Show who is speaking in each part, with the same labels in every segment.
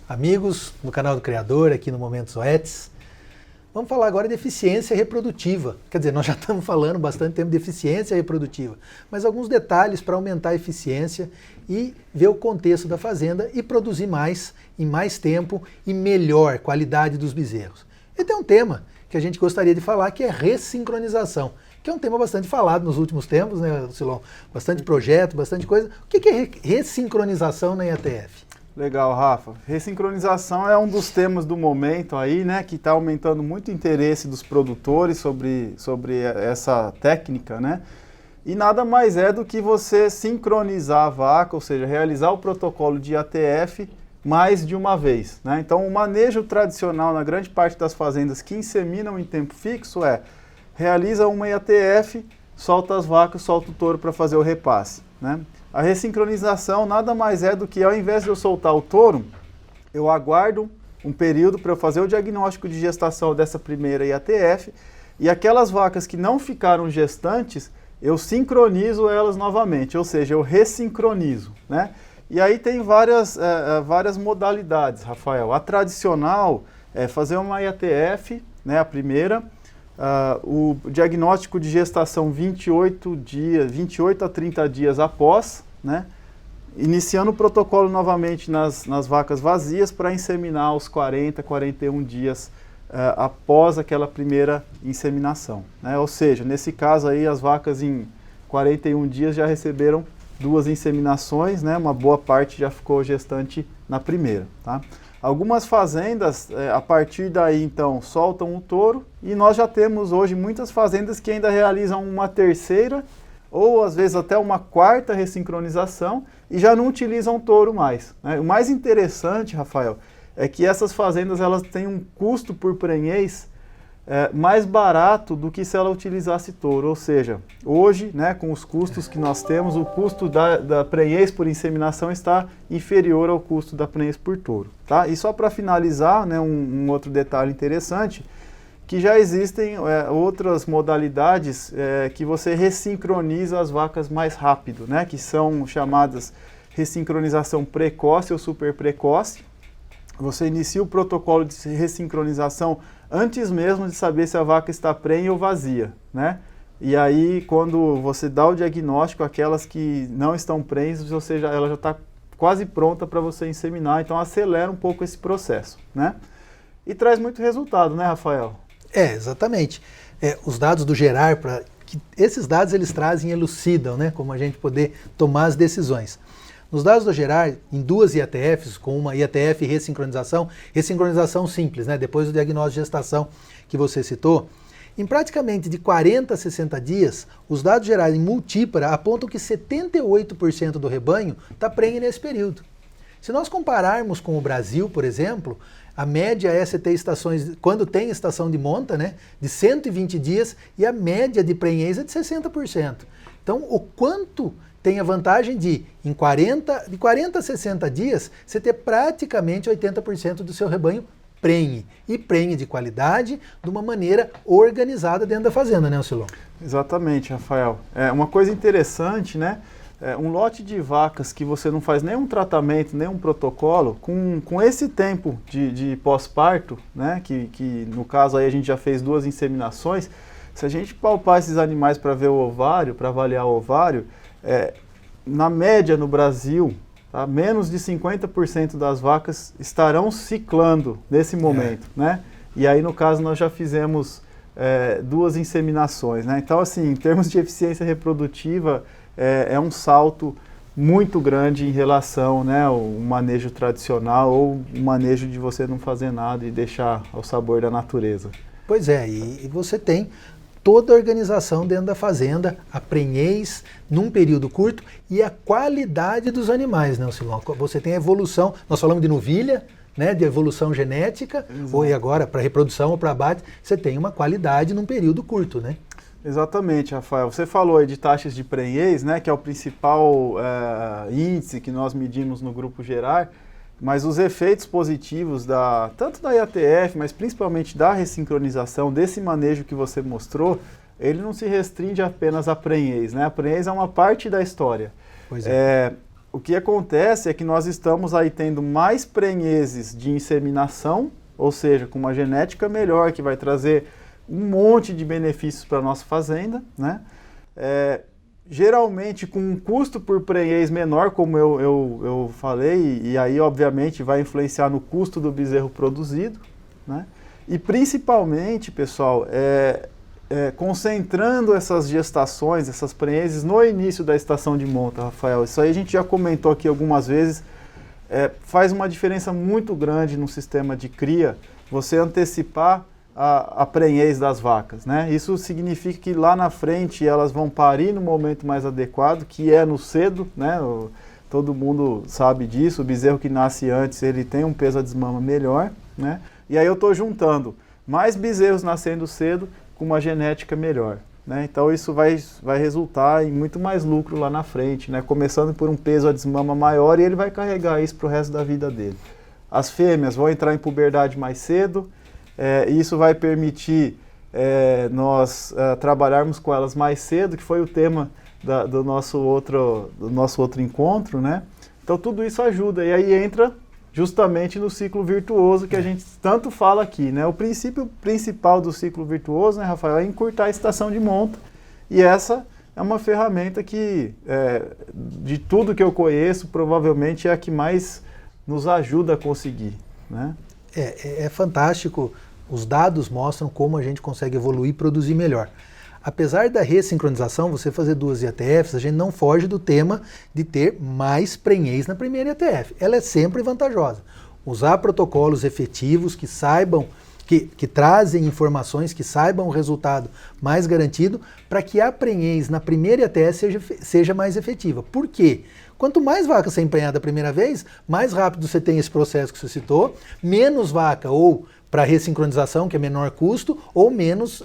Speaker 1: amigos no canal do Criador, aqui no Momentos Oetes. Vamos falar agora de eficiência reprodutiva. Quer dizer, nós já estamos falando bastante tempo de eficiência reprodutiva, mas alguns detalhes para aumentar a eficiência e ver o contexto da fazenda e produzir mais, em mais tempo e melhor qualidade dos bezerros. E tem um tema que a gente gostaria de falar, que é ressincronização, que é um tema bastante falado nos últimos tempos, né, Silão? Bastante projeto, bastante coisa. O que é ressincronização na IATF?
Speaker 2: Legal, Rafa. Ressincronização é um dos temas do momento aí, né, que está aumentando muito o interesse dos produtores sobre essa técnica, né? E nada mais é do que você sincronizar a vaca, ou seja, realizar o protocolo de IATF mais de uma vez, né? Então, o manejo tradicional na grande parte das fazendas que inseminam em tempo fixo realiza uma IATF, solta as vacas, solta o touro para fazer o repasse, né? A ressincronização nada mais é do que, ao invés de eu soltar o touro, eu aguardo um período para eu fazer o diagnóstico de gestação dessa primeira IATF, e aquelas vacas que não ficaram gestantes, eu sincronizo elas novamente, ou seja, eu ressincronizo, né? E aí tem várias modalidades, Rafael. A tradicional é fazer uma IATF, né, a primeira, o diagnóstico de gestação 28 a 30 dias após, né, iniciando o protocolo novamente nas vacas vazias para inseminar aos 41 dias após aquela primeira inseminação, né? Ou seja, nesse caso aí as vacas em 41 dias já receberam 2 inseminações, né? Uma boa parte já ficou gestante na primeira, tá? Algumas fazendas, a partir daí, então, soltam o touro, e nós já temos hoje muitas fazendas que ainda realizam uma terceira ou, às vezes, até uma quarta ressincronização e já não utilizam o touro mais, né? O mais interessante, Rafael, é que essas fazendas elas têm um custo por prenhez mais barato do que se ela utilizasse touro. Ou seja, hoje, né, com os custos que nós temos, o custo da prenhez por inseminação está inferior ao custo da prenhez por touro, tá? E só para finalizar, né, um outro detalhe interessante, que já existem outras modalidades que você ressincroniza as vacas mais rápido, né, que são chamadas ressincronização precoce ou super precoce. Você inicia o protocolo de ressincronização antes mesmo de saber se a vaca está prenhe ou vazia, né? E aí, quando você dá o diagnóstico, aquelas que não estão prenhes, ou seja, ela já está quase pronta para você inseminar, então acelera um pouco esse processo, né? E traz muito resultado, né, Rafael?
Speaker 1: Exatamente. Os dados do Gerar, esses dados eles trazem e elucidam, né, como a gente poder tomar as decisões. Nos dados do Gerar, em 2 IATFs, com uma IATF e ressincronização simples, né, depois do diagnóstico de gestação que você citou, em praticamente de 40 a 60 dias, os dados gerais em multípara apontam que 78% do rebanho está prenhe nesse período. Se nós compararmos com o Brasil, por exemplo, a média é você ter estações, quando tem estação de monta, né, de 120 dias, e a média de prenhez é de 60%. Então, o quanto tem a vantagem de, de 40 a 60 dias, você ter praticamente 80% do seu rebanho prenhe. E prenhe de qualidade, de uma maneira organizada dentro da fazenda, né, Silão?
Speaker 2: Exatamente, Rafael. Uma coisa interessante, né? Um lote de vacas que você não faz nenhum tratamento, nenhum protocolo, com esse tempo de pós-parto, né? Que no caso aí a gente já fez 2 inseminações, se a gente palpar esses animais para ver o ovário, para avaliar o ovário, na média no Brasil, tá, menos de 50% das vacas estarão ciclando nesse momento, né? E aí, no caso, nós já fizemos 2 inseminações, né? Então, assim, em termos de eficiência reprodutiva, é um salto muito grande em relação, né, ao manejo tradicional ou o manejo de você não fazer nada e deixar ao sabor da natureza.
Speaker 1: Pois é, e você tem toda a organização dentro da fazenda, a prenhez num período curto e a qualidade dos animais, né, Silão? Você tem a evolução, nós falamos de novilha, né, de evolução genética, ou e agora para reprodução ou para abate, você tem uma qualidade num período curto, né?
Speaker 2: Exatamente, Rafael. Você falou aí de taxas de prenhez, né, que é o principal índice que nós medimos no Grupo Gerar, mas os efeitos positivos tanto da IATF, mas principalmente da ressincronização, desse manejo que você mostrou, ele não se restringe apenas à prenhez, né? A prenhez é uma parte da história.
Speaker 1: Pois é.
Speaker 2: o que acontece é que nós estamos aí tendo mais prenheses de inseminação, ou seja, com uma genética melhor, que vai trazer um monte de benefícios para a nossa fazenda, né? Geralmente com um custo por prenhez menor, como eu falei, e aí obviamente vai influenciar no custo do bezerro produzido, né? E principalmente, pessoal, concentrando essas gestações, essas prenhezes no início da estação de monta, Rafael. Isso aí a gente já comentou aqui algumas vezes, faz uma diferença muito grande no sistema de cria, você antecipar a prenhez das vacas, né? Isso significa que lá na frente elas vão parir no momento mais adequado, que é no cedo, né? Todo mundo sabe disso, o bezerro que nasce antes, ele tem um peso a desmama melhor, né? E aí eu estou juntando mais bezerros nascendo cedo com uma genética melhor, né? Então isso vai resultar em muito mais lucro lá na frente, né? Começando por um peso a desmama maior e ele vai carregar isso para o resto da vida dele. As fêmeas vão entrar em puberdade mais cedo, isso vai permitir nós trabalharmos com elas mais cedo, que foi o tema do nosso outro encontro, né? Então tudo isso ajuda, e aí entra justamente no ciclo virtuoso que a gente tanto fala aqui, né? O princípio principal do ciclo virtuoso, né, Rafael, é encurtar a estação de monta, e essa é uma ferramenta que, de tudo que eu conheço, provavelmente é a que mais nos ajuda a conseguir, né?
Speaker 1: É fantástico, os dados mostram como a gente consegue evoluir e produzir melhor. Apesar da ressincronização, você fazer 2 IATFs, a gente não foge do tema de ter mais prenhez na primeira IATF. Ela é sempre vantajosa. Usar protocolos efetivos que saibam, que trazem informações, que saibam o resultado mais garantido, para que a prenhez na primeira IATF seja mais efetiva. Por quê? Quanto mais vaca você emprenhar da primeira vez, mais rápido você tem esse processo que você citou, menos vaca ou para ressincronização, que é menor custo, ou menos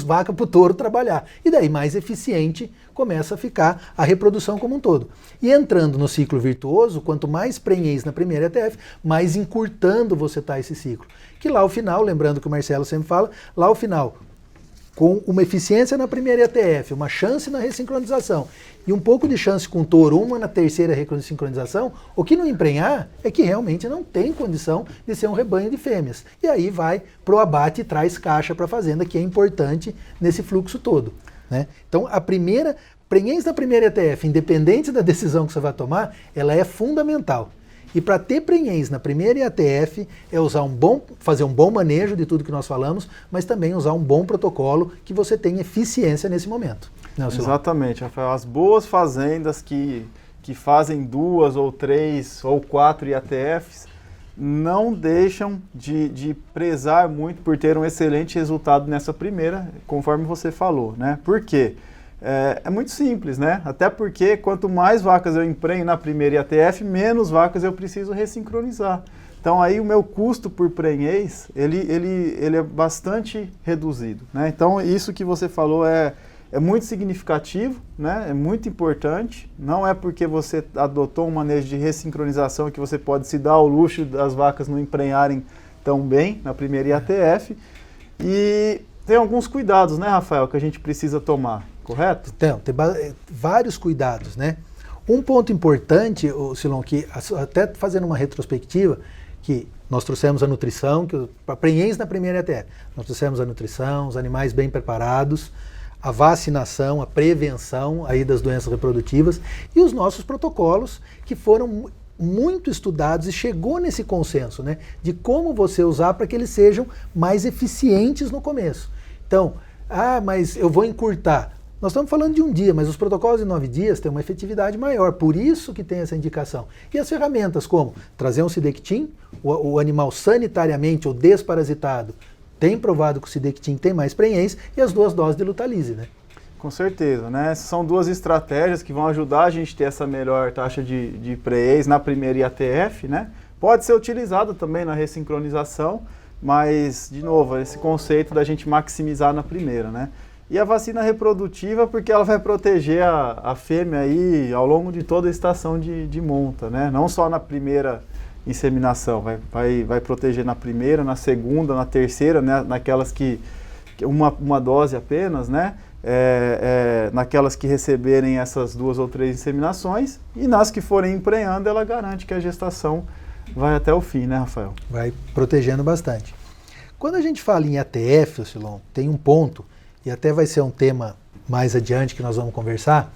Speaker 1: vaca para o touro trabalhar. E daí mais eficiente começa a ficar a reprodução como um todo. E entrando no ciclo virtuoso, quanto mais prenhez na primeira ETF, mais encurtando você está esse ciclo. Que lá ao final, lembrando que o Marcelo sempre fala, lá ao final, com uma eficiência na primeira ETF, uma chance na ressincronização e um pouco de chance com o touro, uma na terceira ressincronização, o que não emprenhar é que realmente não tem condição de ser um rebanho de fêmeas. E aí vai pro abate e traz caixa para a fazenda, que é importante nesse fluxo todo, né? Então a prenhez na primeira ETF, independente da decisão que você vai tomar, ela é fundamental. E para ter prenhez na primeira IATF é fazer um bom manejo de tudo que nós falamos, mas também usar um bom protocolo que você tenha eficiência nesse momento. Não,
Speaker 2: exatamente, Rafael. As boas fazendas que fazem 2 ou 3 ou 4 IATFs não deixam de prezar muito por ter um excelente resultado nessa primeira, conforme você falou, né? Por quê? É muito simples, né? Até porque quanto mais vacas eu emprenho na primeira IATF, menos vacas eu preciso ressincronizar. Então aí o meu custo por prenhez, ele é bastante reduzido, né? Então isso que você falou é muito significativo, né? É muito importante. Não é porque você adotou um manejo de ressincronização que você pode se dar ao luxo das vacas não emprenharem tão bem na primeira IATF. E tem alguns cuidados, né, Rafael, que a gente precisa tomar. Correto?
Speaker 1: Então, tem vários cuidados, né? Um ponto importante, Silon, que até fazendo uma retrospectiva, que nós trouxemos a nutrição, para prenhez na primeira ETF, nós trouxemos a nutrição, os animais bem preparados, a vacinação, a prevenção aí das doenças reprodutivas e os nossos protocolos que foram muito estudados e chegou nesse consenso, né, de como você usar para que eles sejam mais eficientes no começo. Então, mas eu vou encurtar. Nós estamos falando de um dia, mas os protocolos de 9 dias têm uma efetividade maior, por isso que tem essa indicação. E as ferramentas como trazer um Sidectin, o animal sanitariamente ou desparasitado, tem provado que o Sidectin tem mais prenhez, e as 2 doses de Lutalize, né?
Speaker 2: Com certeza, né? Essas são 2 estratégias que vão ajudar a gente a ter essa melhor taxa de prenhez na primeira IATF, né? Pode ser utilizado também na ressincronização, mas, de novo, esse conceito da gente maximizar na primeira, né? E a vacina reprodutiva, porque ela vai proteger a fêmea aí ao longo de toda a estação de monta, né? Não só na primeira inseminação, vai proteger na primeira, na segunda, na terceira, né? Naquelas que uma dose apenas, né? naquelas que receberem essas 2 ou 3 inseminações, e nas que forem emprenhando, ela garante que a gestação vai até o fim, né, Rafael?
Speaker 1: Vai protegendo bastante. Quando a gente fala em ATF, Silon, tem um ponto, e até vai ser um tema mais adiante que nós vamos conversar,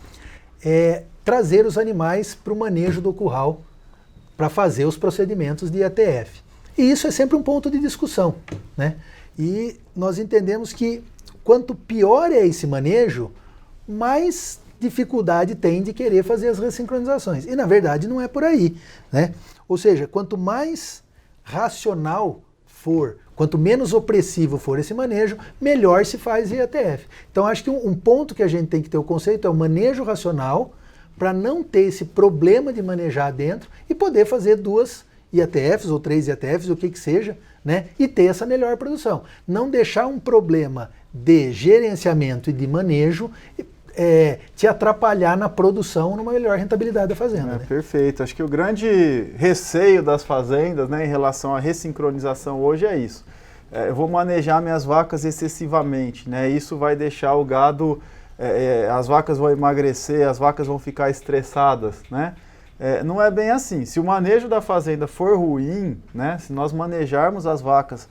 Speaker 1: é trazer os animais para o manejo do curral para fazer os procedimentos de ATF. E isso é sempre um ponto de discussão, né? E nós entendemos que quanto pior é esse manejo, mais dificuldade tem de querer fazer as ressincronizações. E na verdade não é por aí, né? Ou seja, quanto mais racional for, quanto menos opressivo for esse manejo, melhor se faz IATF. Então acho que um ponto que a gente tem que ter o conceito é o manejo racional para não ter esse problema de manejar dentro e poder fazer 2 IATFs ou 3 IATFs, o que seja, né? E ter essa melhor produção. Não deixar um problema de gerenciamento e de manejo te atrapalhar na produção, numa melhor rentabilidade da fazenda. Né?
Speaker 2: Perfeito. Acho que o grande receio das fazendas, né, em relação à ressincronização hoje é isso. Eu vou manejar minhas vacas excessivamente, né? Isso vai deixar o gado, as vacas vão emagrecer, as vacas vão ficar estressadas, né? Não é bem assim. Se o manejo da fazenda for ruim, né, se nós manejarmos as vacas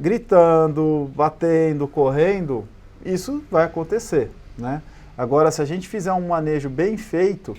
Speaker 2: gritando, batendo, correndo, isso vai acontecer, né? Agora, se a gente fizer um manejo bem feito,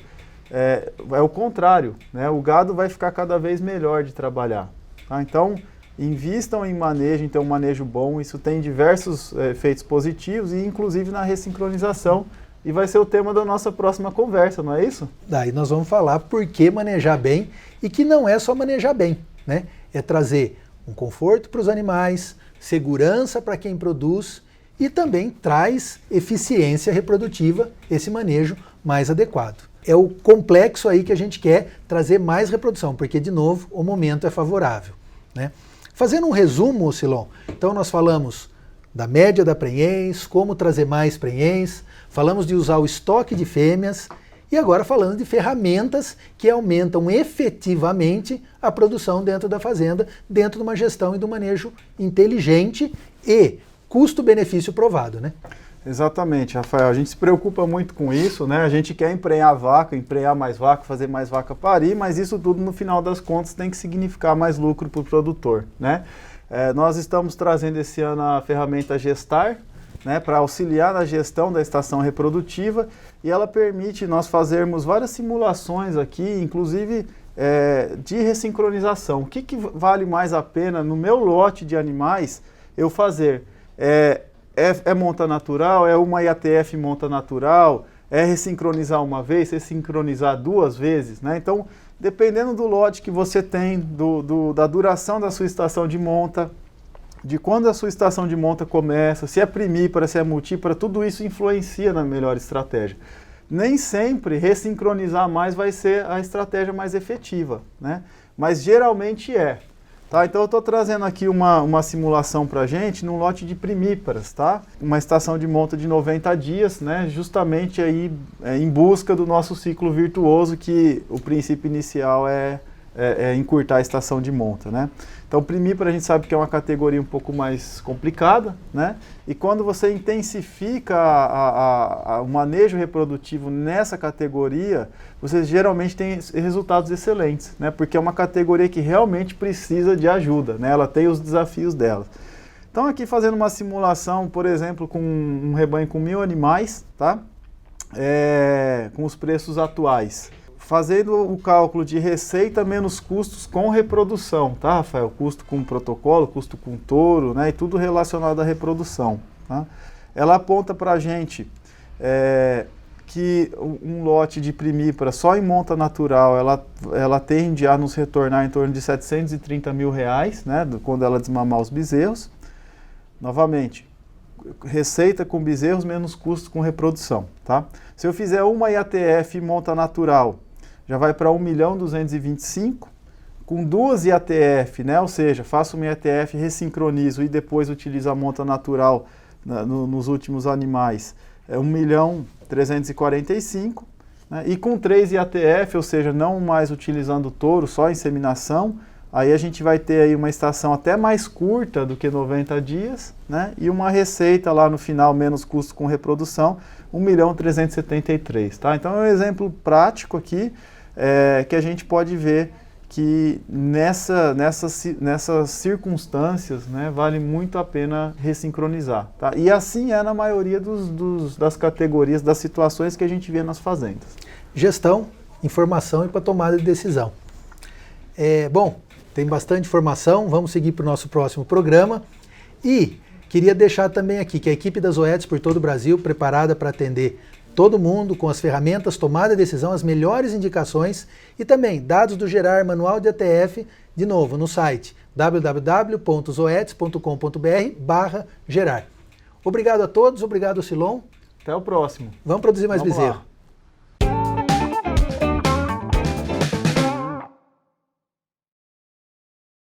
Speaker 2: é o contrário, né? O gado vai ficar cada vez melhor de trabalhar. Tá? Então, invistam em manejo, então um manejo bom, isso tem diversos efeitos positivos, e inclusive na ressincronização, e vai ser o tema da nossa próxima conversa, não é isso?
Speaker 1: Daí nós vamos falar por que manejar bem, e que não é só manejar bem, né? É trazer um conforto para os animais, segurança para quem produz, e também traz eficiência reprodutiva, esse manejo mais adequado. É o complexo aí que a gente quer trazer mais reprodução, porque, de novo, o momento é favorável, né? Fazendo um resumo, Silon, então nós falamos da média da prenhez, como trazer mais prenhez, falamos de usar o estoque de fêmeas, e agora falando de ferramentas que aumentam efetivamente a produção dentro da fazenda, dentro de uma gestão e do manejo inteligente e custo-benefício provado, né?
Speaker 2: Exatamente, Rafael. A gente se preocupa muito com isso, né? A gente quer emprenhar vaca, emprenhar mais vaca, fazer mais vaca parir, mas isso tudo, no final das contas, tem que significar mais lucro para o produtor, né? Nós estamos trazendo esse ano a ferramenta Gestar, né, para auxiliar na gestão da estação reprodutiva, e ela permite nós fazermos várias simulações aqui, inclusive de ressincronização. O que vale mais a pena no meu lote de animais eu fazer? É monta natural? É uma IATF monta natural? É ressincronizar uma vez? Ressincronizar 2 vezes? Né? Então, dependendo do lote que você tem, da duração da sua estação de monta, de quando a sua estação de monta começa, se é primípara, se é multípara, tudo isso influencia na melhor estratégia. Nem sempre ressincronizar mais vai ser a estratégia mais efetiva, né? Mas geralmente é. Tá, então eu estou trazendo aqui uma simulação para a gente num lote de primíparas, tá? Uma estação de monta de 90 dias, né? Justamente aí em busca do nosso ciclo virtuoso, que o princípio inicial é encurtar a estação de monta, né? Então primípara a gente sabe que é uma categoria um pouco mais complicada, né? E quando você intensifica o manejo reprodutivo nessa categoria, você geralmente tem resultados excelentes, né? Porque é uma categoria que realmente precisa de ajuda, né? Ela tem os desafios dela. Então aqui fazendo uma simulação, por exemplo, com um rebanho com 1000 animais, tá? Com os preços atuais. Fazendo o cálculo de receita menos custos com reprodução, tá, Rafael? Custo com protocolo, custo com touro, né? E tudo relacionado à reprodução, tá? Ela aponta para a gente que um lote de primípara só em monta natural, ela tende a nos retornar em torno de R$730 mil, né? Quando ela desmamar os bezerros. Novamente, receita com bezerros menos custo com reprodução, tá? Se eu fizer uma IATF monta natural, já vai para 1.225.000, com 2 IATF, né? Ou seja, faço uma IATF, ressincronizo e depois utilizo a monta natural nos últimos animais, 1.345.000, né? E com 3 IATF, ou seja, não mais utilizando touro, só inseminação, Aí a gente vai ter aí uma estação até mais curta do que 90 dias, né? E uma receita lá no final, menos custo com reprodução, 1.373.000, tá? Então é um exemplo prático aqui que a gente pode ver que nessas circunstâncias, né, vale muito a pena ressincronizar, tá? E assim é na maioria das categorias, das situações que a gente vê nas fazendas.
Speaker 1: Gestão, informação e para tomada de decisão. Bom, tem bastante informação, vamos seguir para o nosso próximo programa. E queria deixar também aqui que a equipe da Zoetis por todo o Brasil, preparada para atender todo mundo com as ferramentas, tomada de decisão, as melhores indicações e também dados do Gerar, manual de ATF, de novo, no site www.zoetis.com.br/gerar. Obrigado a todos, obrigado Silon.
Speaker 2: Até o próximo.
Speaker 1: Vamos produzir mais bezerro.